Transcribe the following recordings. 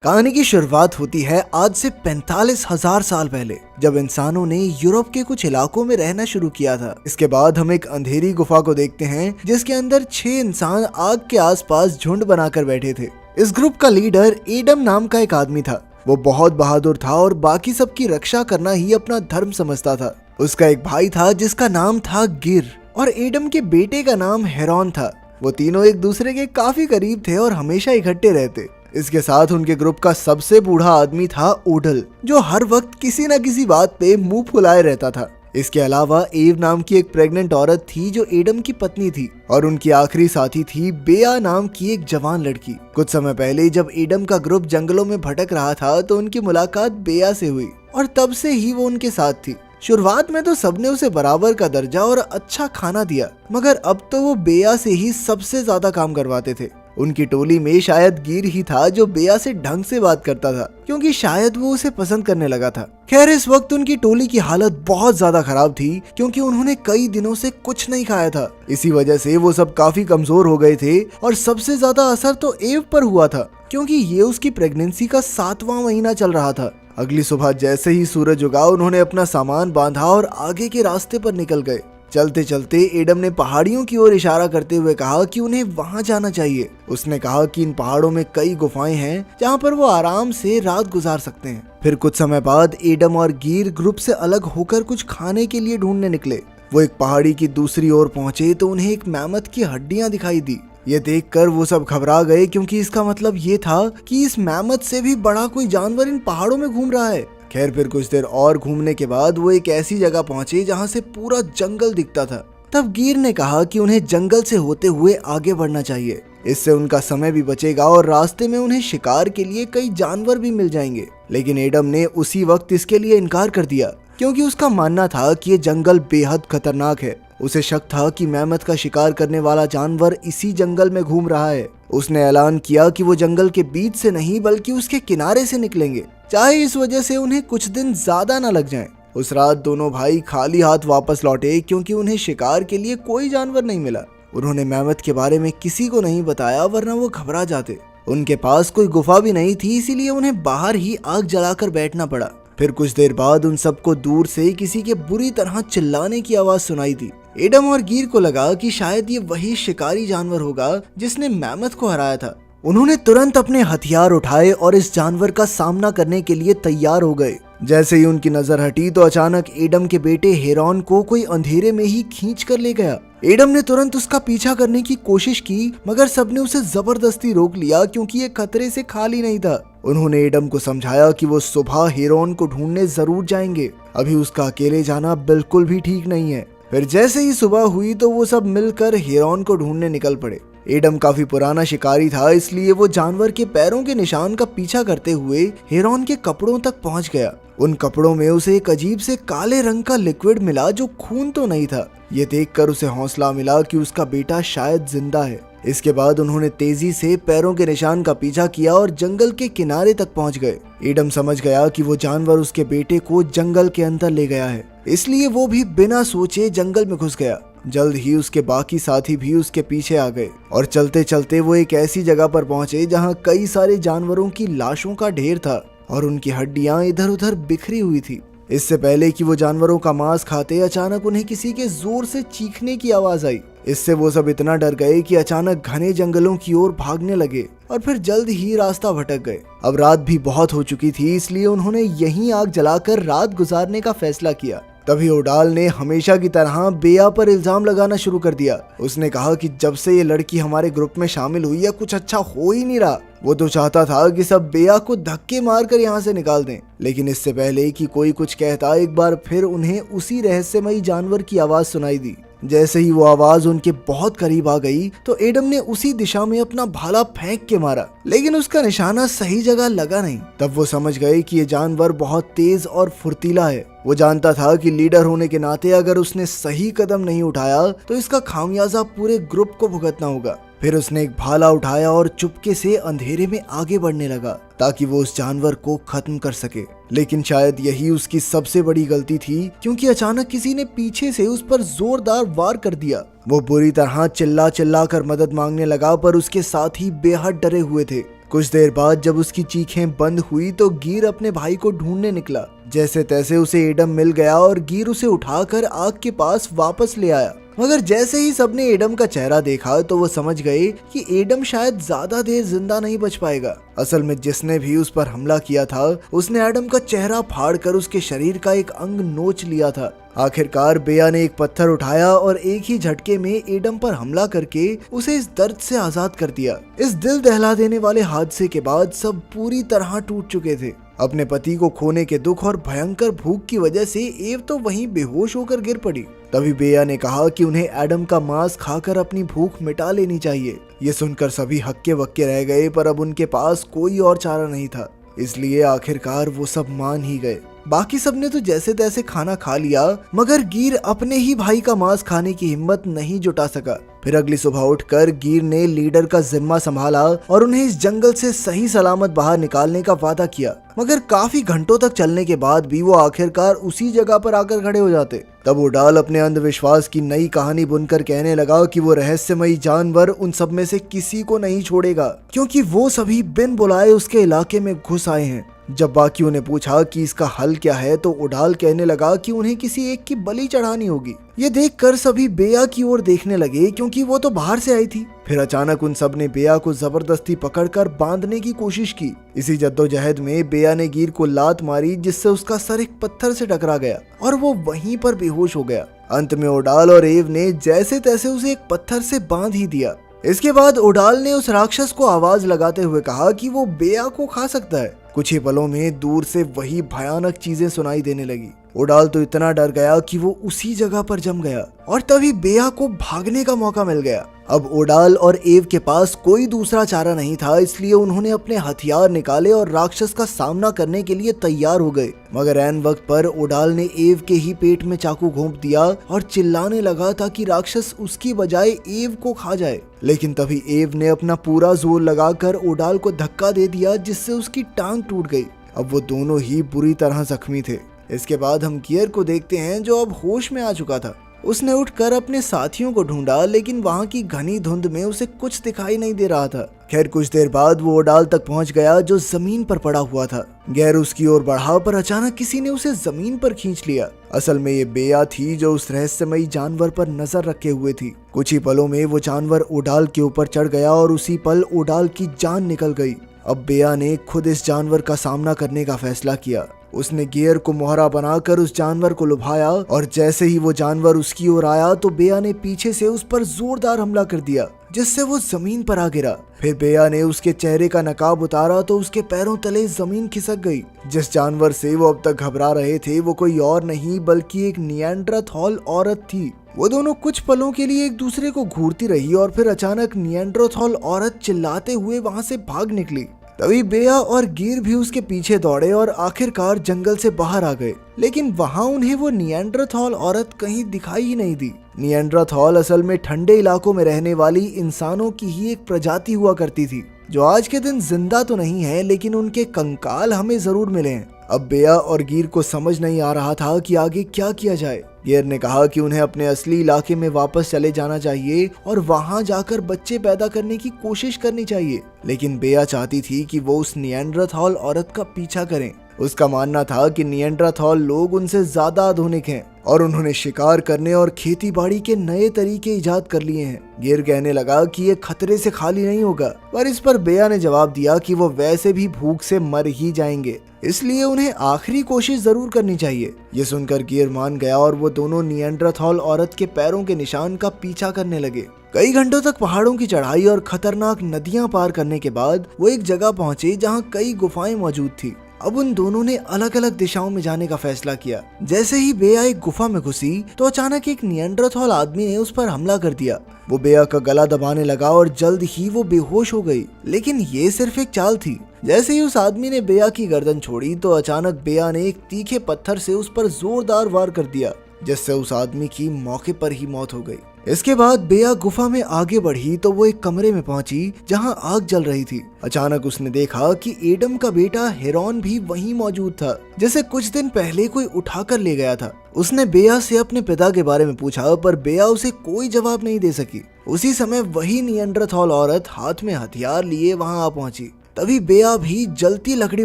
कहानी की शुरुआत होती है आज से 45,000 साल पहले, जब इंसानों ने यूरोप के कुछ इलाकों में रहना शुरू किया था। इसके बाद हम एक अंधेरी गुफा को देखते हैं जिसके अंदर 6 इंसान आग के आसपास झुंड बनाकर बैठे थे। इस ग्रुप का लीडर एडम नाम का एक आदमी था। वो बहुत बहादुर था और बाकी सबकी रक्षा करना ही अपना धर्म समझता था। उसका एक भाई था जिसका नाम था गिर, और एडम के बेटे का नाम हेरोन था। वो तीनों एक दूसरे के काफी करीब थे और हमेशा इकट्ठे रहते। इसके साथ उनके ग्रुप का सबसे बूढ़ा आदमी था ओडल, जो हर वक्त किसी न किसी बात पे मुंह फुलाए रहता था। इसके अलावा एव नाम की एक प्रेग्नेंट औरत थी जो एडम की पत्नी थी, और उनकी आखिरी साथी थी बेया नाम की एक जवान लड़की। कुछ समय पहले जब एडम का ग्रुप जंगलों में भटक रहा था तो उनकी मुलाकात बेया से हुई, और तब से ही वो उनके साथ थी। शुरुआत में तो सबने उसे बराबर का दर्जा और अच्छा खाना दिया, मगर अब तो वो बेया से ही सबसे ज्यादा काम करवाते थे। उनकी टोली में शायद गिर ही था जो बेया से ढंग से बात करता था, क्योंकि शायद वो उसे पसंद करने लगा था। खैर, इस वक्त उनकी टोली की हालत बहुत ज्यादा खराब थी, क्योंकि उन्होंने कई दिनों से कुछ नहीं खाया था। इसी वजह से वो सब काफी कमजोर हो गए थे, और सबसे ज्यादा असर तो एव पर हुआ था, क्योंकि ये उसकी प्रेगनेंसी का 7वां महीना चल रहा था। अगली सुबह जैसे ही सूरज उगा, उन्होंने अपना सामान बांधा और आगे के रास्ते पर निकल गए। चलते चलते एडम ने पहाड़ियों की ओर इशारा करते हुए कहा कि उन्हें वहां जाना चाहिए। उसने कहा कि इन पहाड़ों में कई गुफाएं हैं जहां पर वो आराम से रात गुजार सकते हैं। फिर कुछ समय बाद एडम और गिर ग्रुप से अलग होकर कुछ खाने के लिए ढूंढने निकले। वो एक पहाड़ी की दूसरी ओर पहुंचे तो उन्हें एक मैमथ की हड्डियां दिखाई दी। ये देखकर वो सब घबरा गए, क्योंकि इसका मतलब ये था कि इस मैमथ से भी बड़ा कोई जानवर इन पहाड़ों में घूम रहा है। खैर, फिर कुछ देर और घूमने के बाद वो एक ऐसी जगह पहुंचे जहां से पूरा जंगल दिखता था। तब गिर ने कहा कि उन्हें जंगल से होते हुए आगे बढ़ना चाहिए, इससे उनका समय भी बचेगा और रास्ते में उन्हें शिकार के लिए कई जानवर भी मिल जाएंगे। लेकिन एडम ने उसी वक्त इसके लिए इनकार कर दिया, क्योंकि उसका मानना था कि ये जंगल बेहद खतरनाक है। उसे शक था कि मैमथ का शिकार करने वाला जानवर इसी जंगल में घूम रहा है। उसने ऐलान किया कि वो जंगल के बीच से नहीं बल्कि उसके किनारे से निकलेंगे, चाहे इस वजह से उन्हें कुछ दिन ज्यादा न लग जाएं। उस रात दोनों भाई खाली हाथ वापस लौटे, क्योंकि उन्हें शिकार के लिए कोई जानवर नहीं मिला। उन्होंने मैमथ के बारे में किसी को नहीं बताया, वरना वो घबरा जाते। उनके पास कोई गुफा भी नहीं थी, इसीलिए उन्हें बाहर ही आग जलाकर बैठना पड़ा। फिर कुछ देर बाद उन सबको दूर से किसी के बुरी तरह चिल्लाने की आवाज सुनाई दी। एडम और गिर को लगा कि शायद ये वही शिकारी जानवर होगा जिसने मैमथ को हराया था। उन्होंने तुरंत अपने हथियार उठाए और इस जानवर का सामना करने के लिए तैयार हो गए। जैसे ही उनकी नजर हटी तो अचानक एडम के बेटे हेरोन को कोई अंधेरे में ही खींच कर ले गया। एडम ने तुरंत उसका पीछा करने की कोशिश की, मगर सबने उसे जबरदस्ती रोक लिया, क्योंकि ये खतरे से खाली नहीं था। उन्होंने एडम को समझाया कि वो सुबह हेरोन को ढूंढने जरूर जाएंगे, अभी उसका अकेले जाना बिल्कुल भी ठीक नहीं है। फिर जैसे ही सुबह हुई तो वो सब मिलकर हेरोन को ढूंढने निकल पड़े। एडम काफी पुराना शिकारी था, इसलिए वो जानवर के पैरों के निशान का पीछा करते हुए हेरोन के कपड़ों तक पहुंच गया। उन कपड़ों में उसे एक अजीब से काले रंग का लिक्विड मिला, जो खून तो नहीं था। ये देखकर उसे हौसला मिला कि उसका बेटा शायद जिंदा है। इसके बाद उन्होंने तेजी से पैरों के निशान का पीछा किया और जंगल के किनारे तक पहुंच गए। एडम समझ गया कि वो जानवर उसके बेटे को जंगल के अंदर ले गया है, इसलिए वो भी बिना सोचे जंगल में घुस गया। जल्द ही उसके बाकी साथी भी उसके पीछे आ गए, और चलते चलते वो एक ऐसी जगह पर पहुंचे जहां कई सारे जानवरों की लाशों का ढेर था, और उनकी हड्डियां इधर उधर बिखरी हुई थी। इससे पहले कि वो जानवरों का मांस खाते, अचानक उन्हें किसी के जोर से चीखने की आवाज आई। इससे वो सब इतना डर गए कि अचानक घने जंगलों की ओर भागने लगे, और फिर जल्द ही रास्ता भटक गए। अब रात भी बहुत हो चुकी थी, इसलिए उन्होंने यहीं आग जलाकर रात गुजारने का फैसला किया। तभी ओडाल ने हमेशा की तरह बेया पर इल्जाम लगाना शुरू कर दिया। उसने कहा कि जब से ये लड़की हमारे ग्रुप में शामिल हुई है, कुछ अच्छा हो ही नहीं रहा। वो तो चाहता था कि सब बेया को धक्के मारकर यहाँ से निकाल दें। लेकिन इससे पहले कि कोई कुछ कहता, एक बार फिर उन्हें उसी रहस्यमयी जानवर की आवाज सुनाई दी। जैसे ही वो आवाज उनके बहुत करीब आ गई तो एडम ने उसी दिशा में अपना भाला फेंक के मारा, लेकिन उसका निशाना सही जगह लगा नहीं। तब वो समझ गए कि ये जानवर बहुत तेज और फुर्तीला है। वो जानता था कि लीडर होने के नाते अगर उसने सही कदम नहीं उठाया तो इसका खामियाजा पूरे ग्रुप को भुगतना होगा। फिर उसने एक भाला उठाया और चुपके से अंधेरे में आगे बढ़ने लगा, ताकि वो उस जानवर को खत्म कर सके। लेकिन शायद यही उसकी सबसे बड़ी गलती थी, क्योंकि अचानक किसी ने पीछे से उस पर जोरदार वार कर दिया। वो बुरी तरह चिल्ला चिल्ला कर मदद मांगने लगा, पर उसके साथी बेहद डरे हुए थे। कुछ देर बाद जब उसकी चीखें बंद हुई तो गिर अपने भाई को ढूंढने निकला। जैसे तैसे उसे एडम मिल गया और गिर उसे उठाकर आग के पास वापस ले आया। मगर जैसे ही सबने एडम का चेहरा देखा तो वो समझ गए कि एडम शायद ज्यादा देर जिंदा नहीं बच पाएगा। असल में जिसने भी उस पर हमला किया था उसने एडम का चेहरा फाड़कर उसके शरीर का एक अंग नोच लिया था। आखिरकार बेया ने एक पत्थर उठाया और एक ही झटके में एडम पर हमला करके उसे इस दर्द से आजाद कर दिया। इस दिल दहला देने वाले हादसे के बाद सब पूरी तरह टूट चुके थे। अपने पति को खोने के दुख और भयंकर भूख की वजह से एव तो वहीं बेहोश होकर गिर पड़ी। तभी बेया ने कहा कि उन्हें एडम का मांस खाकर अपनी भूख मिटा लेनी चाहिए। ये सुनकर सभी हक्के बक्के रह गए, पर अब उनके पास कोई और चारा नहीं था, इसलिए आखिरकार वो सब मान ही गए। बाकी सबने तो जैसे तैसे खाना खा लिया, मगर गिर अपने ही भाई का मांस खाने की हिम्मत नहीं जुटा सका। फिर अगली सुबह उठकर गिर ने लीडर का जिम्मा संभाला और उन्हें इस जंगल से सही सलामत बाहर निकालने का वादा किया। मगर काफी घंटों तक चलने के बाद भी वो आखिरकार उसी जगह पर आकर खड़े हो जाते। तब उडाल अपने अंधविश्वास की नई कहानी बुनकर कहने लगा कि वो रहस्यमयी जानवर उन सब में से किसी को नहीं छोड़ेगा, क्योंकि वो सभी बिन बुलाए उसके इलाके में घुस आए हैं। जब बाकियों ने पूछा कि इसका हल क्या है तो उडाल कहने लगा कि उन्हें किसी एक की बलि चढ़ानी होगी। ये देखकर सभी बेया की ओर देखने लगे, क्योंकि वो तो बाहर से आई थी। फिर अचानक उन सब ने बेया को जबरदस्ती पकड़कर बांधने की कोशिश की। इसी जद्दोजहद में बेया ने गिर को लात मारी, जिससे उसका सर एक पत्थर से टकरा गया और वो वहीं पर बेहोश हो गया। अंत में उडाल और एव ने जैसे तैसे उसे एक पत्थर से बांध ही दिया। इसके बाद उडाल ने उस राक्षस को आवाज लगाते हुए कहा कि वो बेया को खा सकता है। कुछ ही पलों में दूर से वही भयानक चीजें सुनाई देने लगी। उडाल तो इतना डर गया कि वो उसी जगह पर जम गया और तभी बेया को भागने का मौका मिल गया। अब उडाल और एव के पास कोई दूसरा चारा नहीं था, इसलिए उन्होंने अपने हथियार निकाले और राक्षस का सामना करने के लिए तैयार हो गए। मगर ऐन वक्त पर उडाल ने एव के ही पेट में चाकू घोंप दिया और चिल्लाने लगा ताकि राक्षस उसकी बजाय एव को खा जाए। लेकिन तभी एव ने अपना पूरा जोर लगाकर उडाल को धक्का दे दिया, जिससे उसकी टांग टूट गई। अब वो दोनों ही बुरी तरह जख्मी थे। इसके बाद हम गियर को देखते हैं, जो अब होश में आ चुका था। उसने उठकर अपने साथियों को ढूंढा, लेकिन वहां की घनी धुंध में उसे कुछ दिखाई नहीं दे रहा था। खैर कुछ देर बाद वो उडाल तक पहुंच गया, जो जमीन पर पड़ा हुआ था। गैर उसकी ओर बढ़ा, पर अचानक किसी ने उसे जमीन पर खींच लिया। असल में ये बेया थी, जो उस रहस्यमयी जानवर पर नजर रखे हुए थी। कुछ ही पलों में वो जानवर उडाल के ऊपर चढ़ गया और उसी पल उडाल की जान निकल गई। अब बेया ने खुद इस जानवर का सामना करने का फैसला किया। उसने गियर को मोहरा बनाकर उस जानवर को लुभाया और जैसे ही वो जानवर उसकी ओर आया तो बेया ने पीछे से उस पर जोरदार हमला कर दिया, जिससे वो जमीन पर आ गिरा। फिर बेया ने उसके चेहरे का नकाब उतारा तो उसके पैरों तले जमीन खिसक गई। जिस जानवर से वो अब तक घबरा रहे थे वो कोई और नहीं बल्कि एक निएंडरथॉल औरत थी। वो दोनों कुछ पलों के लिए एक दूसरे को घूरती रही और फिर अचानक निएंडरथॉल औरत चिल्लाते हुए वहां से भाग निकली। तभी बेया और गिर भी उसके पीछे दौड़े और आखिरकार जंगल से बाहर आ गए, लेकिन वहां उन्हें वो निएंडरथॉल औरत कहीं दिखाई ही नहीं दी। निएंडरथॉल असल में ठंडे इलाकों में रहने वाली इंसानों की ही एक प्रजाति हुआ करती थी, जो आज के दिन जिंदा तो नहीं है, लेकिन उनके कंकाल हमें जरूर मिले हैं। अब बेया और गिर को समझ नहीं आ रहा था कि आगे क्या किया जाए। गिर ने कहा कि उन्हें अपने असली इलाके में वापस चले जाना चाहिए और वहां जाकर बच्चे पैदा करने की कोशिश करनी चाहिए, लेकिन बेया चाहती थी कि वो उस निएंडरथॉल औरत का पीछा करें। उसका मानना था कि निएंडरथॉल लोग उनसे ज्यादा आधुनिक हैं और उन्होंने शिकार करने और खेती बाड़ी के नए तरीके इजाद कर लिए हैं। गिर कहने लगा कि ये खतरे से खाली नहीं होगा, पर इस पर बेया ने जवाब दिया कि वो वैसे भी भूख से मर ही जाएंगे, इसलिए उन्हें आखिरी कोशिश जरूर करनी चाहिए। ये सुनकर गिर मान गया और वो दोनों निएंडरथॉल औरत के पैरों के निशान का पीछा करने लगे। कई घंटों तक पहाड़ों की चढ़ाई और खतरनाक नदियां पार करने के बाद वो एक जगह पहुंचे जहां कई गुफाएं मौजूद थी। अब उन दोनों ने अलग अलग दिशाओं में जाने का फैसला किया। जैसे ही बेया एक गुफा में घुसी तो अचानक एक निएंडरथॉल आदमी ने उस पर हमला कर दिया। वो बेया का गला दबाने लगा और जल्द ही वो बेहोश हो गई, लेकिन ये सिर्फ एक चाल थी। जैसे ही उस आदमी ने बेया की गर्दन छोड़ी तो अचानक बेया ने एक तीखे पत्थर से उस पर जोरदार वार कर दिया, जिससे उस आदमी की मौके पर ही मौत हो गई। इसके बाद बेया गुफा में आगे बढ़ी तो वो एक कमरे में पहुंची जहां आग जल रही थी। अचानक उसने देखा कि एडम का बेटा हेरोन भी वहीं मौजूद था, जिसे कुछ दिन पहले कोई उठाकर ले गया था। उसने बेया से अपने पिता के बारे में पूछा, पर बेया उसे कोई जवाब नहीं दे सकी। उसी समय वही निएंडरथॉल औरत हाथ में हथियार लिए वहां आ पहुंची। तभी बेया भी जलती लकड़ी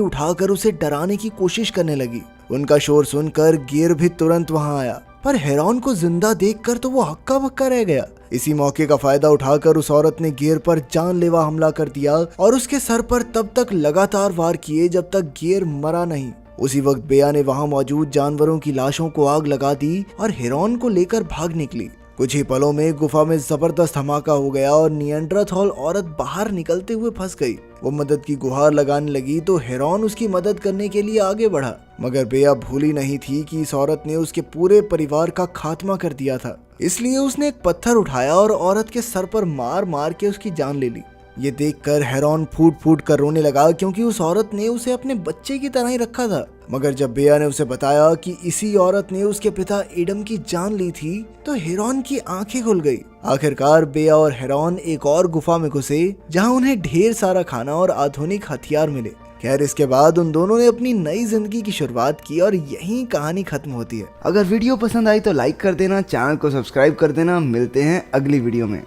उठाकर उसे डराने की कोशिश करने लगी। उनका शोर सुनकर गियर भी तुरंत वहां आया, पर हेरोन को जिंदा देखकर तो वो हक्का बक्का रह गया। इसी मौके का फायदा उठाकर उस औरत ने गियर पर जानलेवा हमला कर दिया और उसके सर पर तब तक लगातार वार किए जब तक गियर मरा नहीं। उसी वक्त बेया ने वहां मौजूद जानवरों की लाशों को आग लगा दी और हेरोन को लेकर भाग निकली। कुछ ही पलों में गुफा में जबरदस्त धमाका हो गया और निएंडरथॉल औरत बाहर निकलते हुए फंस गई। वो मदद की गुहार लगाने लगी तो हेरोन उसकी मदद करने के लिए आगे बढ़ा, मगर बेया भूली नहीं थी कि इस औरत ने उसके पूरे परिवार का खात्मा कर दिया था। इसलिए उसने एक पत्थर उठाया और औरत के सर पर मार मार के उसकी जान ले ली। ये देखकर हेरोन फूट फूट कर रोने लगा, क्योंकि उस औरत ने उसे अपने बच्चे की तरह ही रखा था। मगर जब बेया ने उसे बताया कि इसी औरत ने उसके पिता एडम की जान ली थी, तो हेरोन की आंखें खुल गई। आखिरकार बेया और हेरोन एक और गुफा में घुसे, जहां उन्हें ढेर सारा खाना और आधुनिक हथियार मिले। खैर, इसके बाद उन दोनों ने अपनी नई जिंदगी की शुरुआत की और यहीं कहानी खत्म होती है। अगर वीडियो पसंद आई तो लाइक कर देना, चैनल को सब्सक्राइब कर देना। मिलते हैं अगली वीडियो में।